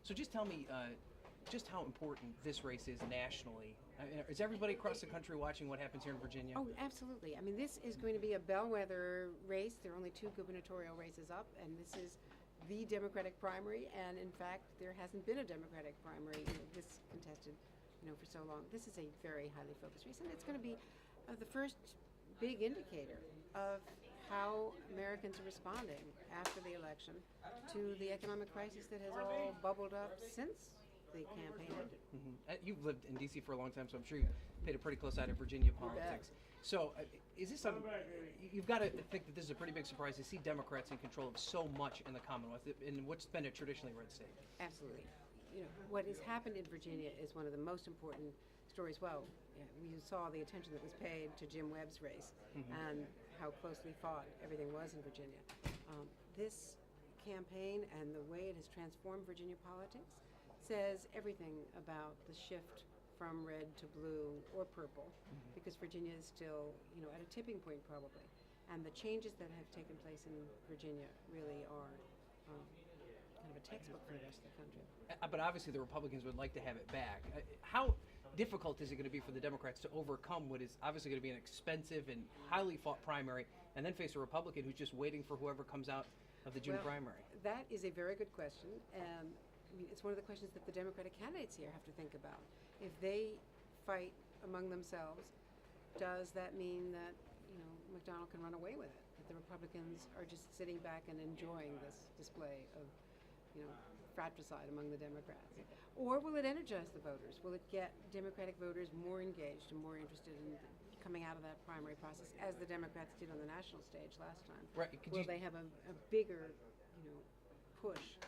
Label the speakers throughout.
Speaker 1: So just tell me just how important this race is nationally. I mean, is everybody across the country watching what happens here in Virginia?
Speaker 2: Oh, absolutely. I mean, this is going to be a bellwether race. There are only two gubernatorial races up, and this is the Democratic primary. And in fact, there hasn't been a Democratic primary, this contested, for so long. This is a very highly focused race, and it's going to be the first big indicator of how Americans are responding after the election to the economic crisis that has all bubbled up since the campaign ended.
Speaker 1: You've lived in D.C. for a long time, so I'm sure you've paid a pretty close eye to Virginia politics. So is this you've got to think that this is a pretty big surprise to see Democrats in control of so much in the Commonwealth, in what's been a traditionally red state.
Speaker 2: Absolutely. What has happened in Virginia is one of the most important stories. Well, we saw the attention that was paid to Jim Webb's race and how closely fought everything was in Virginia. This campaign and the way it has transformed Virginia politics says everything about the shift from red to blue or purple, because Virginia is still, at a tipping point probably. And the changes that have taken place in Virginia really are kind of a textbook for the rest of the country.
Speaker 1: But obviously the Republicans would like to have it back. How difficult is it going to be for the Democrats to overcome what is obviously going to be an expensive and highly fought primary, and then face a Republican who's just waiting for whoever comes out of the June primary?
Speaker 2: That is a very good question, and it's one of the questions that the Democratic candidates here have to think about. If they fight among themselves, does that mean that McDonnell can run away with it? That the Republicans are just sitting back and enjoying this display of fratricide among the Democrats? Or will it energize the voters? Will it get Democratic voters more engaged and more interested in coming out of that primary process, as the Democrats did on the national stage last time?
Speaker 1: Right.
Speaker 2: Will they have a bigger, push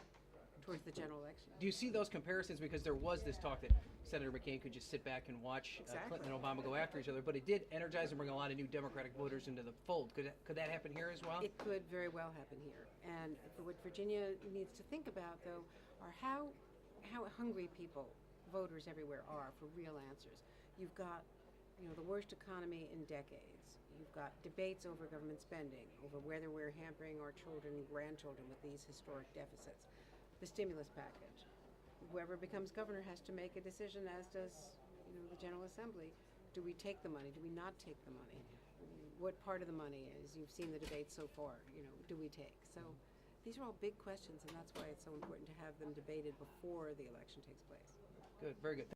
Speaker 2: towards the general election?
Speaker 1: Do you see those comparisons? Because there was this talk that Senator McCain could just sit back and watch Clinton and Obama go after each other, but it did energize and bring a lot of new Democratic voters into the fold. Could that happen here as well?
Speaker 2: It could very well happen here. And what Virginia needs to think about, though, are how hungry people, voters everywhere, are for real answers. You've got the worst economy in decades. You've got debates over government spending, over whether we're hampering our children and grandchildren with these historic deficits. The stimulus package. Whoever becomes governor has to make a decision, as does the General Assembly. Do we take the money? Do we not take the money? What part of the money is? You've seen the debate so far. Do we take? So these are all big questions, and that's why it's so important to have them debated before the election takes place.
Speaker 1: Good. Very good.